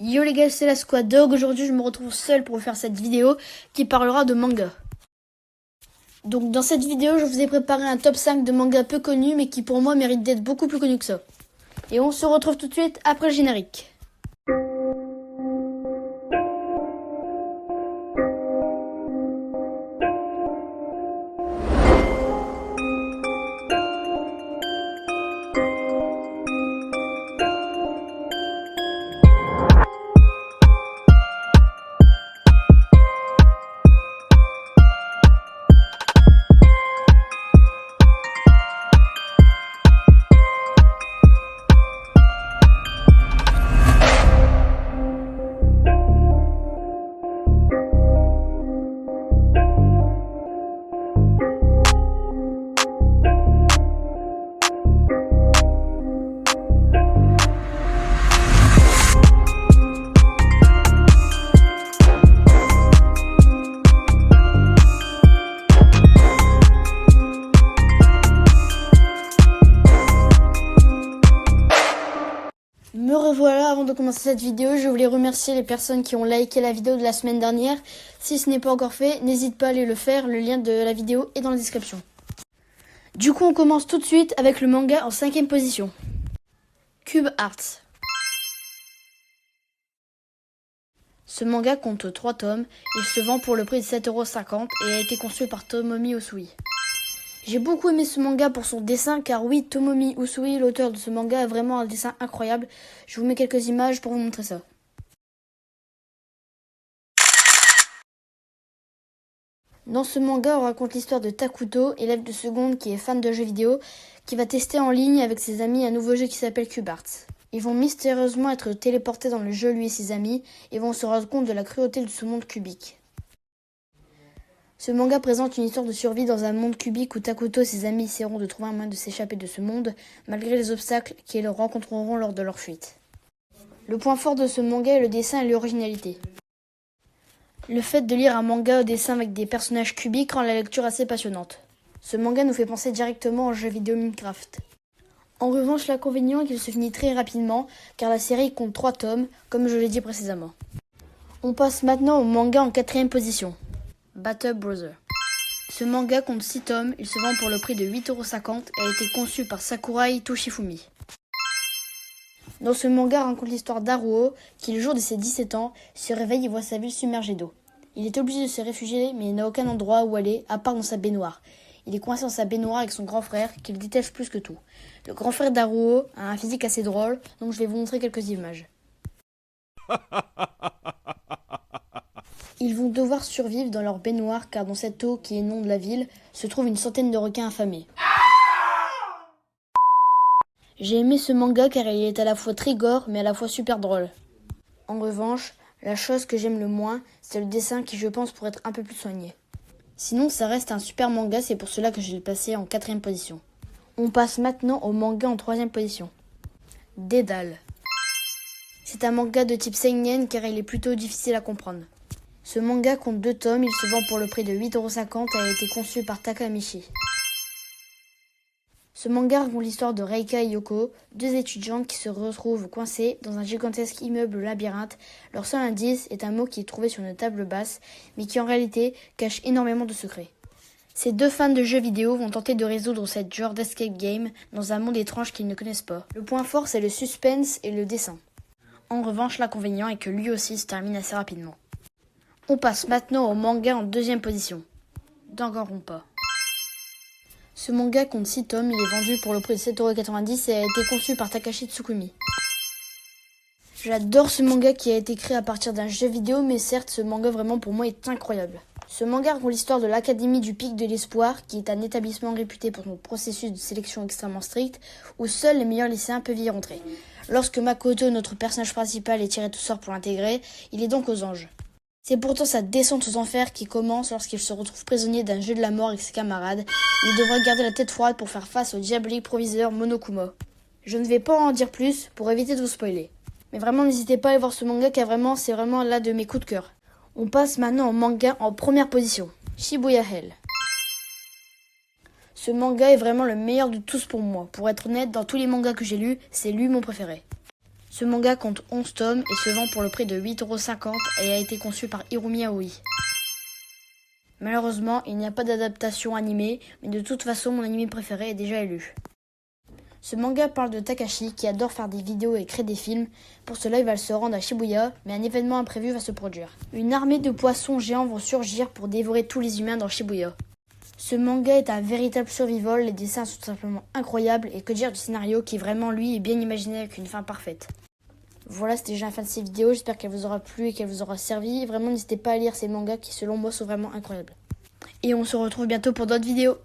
Yo les gars, c'est la Squad Dog. Aujourd'hui je me retrouve seul pour vous faire cette vidéo qui parlera de manga. Donc dans cette vidéo je vous ai préparé un top 5 de mangas peu connus mais qui pour moi méritent d'être beaucoup plus connus que ça. Et on se retrouve tout de suite après le générique. Me revoilà. Avant de commencer cette vidéo, je voulais remercier les personnes qui ont liké la vidéo de la semaine dernière. Si ce n'est pas encore fait, n'hésite pas à aller le faire, le lien de la vidéo est dans la description. Du coup, on commence tout de suite avec le manga en 5ème position. Cube Arts. Ce manga compte 3 tomes, il se vend pour le prix de 7,50€ et a été conçu par Tomomi Usui. J'ai beaucoup aimé ce manga pour son dessin car oui, Tomomi Usui, l'auteur de ce manga, a vraiment un dessin incroyable. Je vous mets quelques images pour vous montrer ça. Dans ce manga, on raconte l'histoire de Takuto, élève de seconde qui est fan de jeux vidéo, qui va tester en ligne avec ses amis un nouveau jeu qui s'appelle Cube Arts. Ils vont mystérieusement être téléportés dans le jeu, lui et ses amis, et vont se rendre compte de la cruauté de ce monde cubique. Ce manga présente une histoire de survie dans un monde cubique où Takuto et ses amis essaieront de trouver un moyen de s'échapper de ce monde, malgré les obstacles qu'ils rencontreront lors de leur fuite. Le point fort de ce manga est le dessin et l'originalité. Le fait de lire un manga au dessin avec des personnages cubiques rend la lecture assez passionnante. Ce manga nous fait penser directement au jeu vidéo Minecraft. En revanche, l'inconvénient est qu'il se finit très rapidement, car la série compte 3 tomes, comme je l'ai dit précédemment. On passe maintenant au manga en 4ème position. Battle Brother. Ce manga compte 6 tomes, il se vend pour le prix de 8,50€ et a été conçu par Sakurai Toshifumi. Dans ce manga, on raconte l'histoire d'Haruo, qui le jour de ses 17 ans, se réveille et voit sa ville submergée d'eau. Il est obligé de se réfugier, mais il n'a aucun endroit où aller, à part dans sa baignoire. Il est coincé dans sa baignoire avec son grand frère, qu'il déteste plus que tout. Le grand frère d'Haruo a un physique assez drôle, donc je vais vous montrer quelques images. Ils vont devoir survivre dans leur baignoire car dans cette eau qui est nom de la ville se trouve une centaine de requins affamés. J'ai aimé ce manga car il est à la fois très gore mais à la fois super drôle. En revanche, la chose que j'aime le moins, c'est le dessin qui je pense pourrait être un peu plus soigné. Sinon ça reste un super manga, c'est pour cela que je l'ai passé en 4ème position. On passe maintenant au manga en 3ème position. Dédale. C'est un manga de type seinen car il est plutôt difficile à comprendre. Ce manga compte 2 tomes, il se vend pour le prix de 8,50€ et a été conçu par Takamichi. Ce manga raconte l'histoire de Reika et Yoko, 2 étudiantes qui se retrouvent coincées dans un gigantesque immeuble labyrinthe. Leur seul indice est un mot qui est trouvé sur une table basse, mais qui en réalité cache énormément de secrets. Ces 2 fans de jeux vidéo vont tenter de résoudre cette genre d'escape game dans un monde étrange qu'ils ne connaissent pas. Le point fort, c'est le suspense et le dessin. En revanche, l'inconvénient est que lui aussi se termine assez rapidement. On passe maintenant au manga en 2ème position. Danganronpa. Ce manga compte 6 tomes, il est vendu pour le prix de 7,90€ et a été conçu par Takashi Tsukumi. J'adore ce manga qui a été créé à partir d'un jeu vidéo, mais certes, ce manga vraiment pour moi est incroyable. Ce manga raconte l'histoire de l'Académie du Pic de l'Espoir, qui est un établissement réputé pour son processus de sélection extrêmement strict, où seuls les meilleurs lycéens peuvent y rentrer. Lorsque Makoto, notre personnage principal, est tiré au sort pour l'intégrer, il est donc aux anges. C'est pourtant sa descente aux enfers qui commence lorsqu'il se retrouve prisonnier d'un jeu de la mort avec ses camarades. Il devra garder la tête froide pour faire face au diabolique proviseur Monokuma. Je ne vais pas en dire plus pour éviter de vous spoiler. Mais vraiment n'hésitez pas à aller voir ce manga car vraiment c'est vraiment l'un de mes coups de cœur. On passe maintenant au manga en 1ère position. Shibuya Hell. Ce manga est vraiment le meilleur de tous pour moi. Pour être honnête, dans tous les mangas que j'ai lus, c'est lui mon préféré. Ce manga compte 11 tomes et se vend pour le prix de 8,50 € et a été conçu par Hirumi Aoi. Malheureusement, il n'y a pas d'adaptation animée, mais de toute façon, mon anime préféré est déjà élu. Ce manga parle de Takashi qui adore faire des vidéos et créer des films. Pour cela, il va se rendre à Shibuya, mais un événement imprévu va se produire. Une armée de poissons géants vont surgir pour dévorer tous les humains dans Shibuya. Ce manga est un véritable survival, les dessins sont simplement incroyables et que dire du scénario qui vraiment lui est bien imaginé avec une fin parfaite. Voilà, c'était déjà la fin de cette vidéo, j'espère qu'elle vous aura plu et qu'elle vous aura servi. Vraiment, n'hésitez pas à lire ces mangas qui selon moi sont vraiment incroyables. Et on se retrouve bientôt pour d'autres vidéos.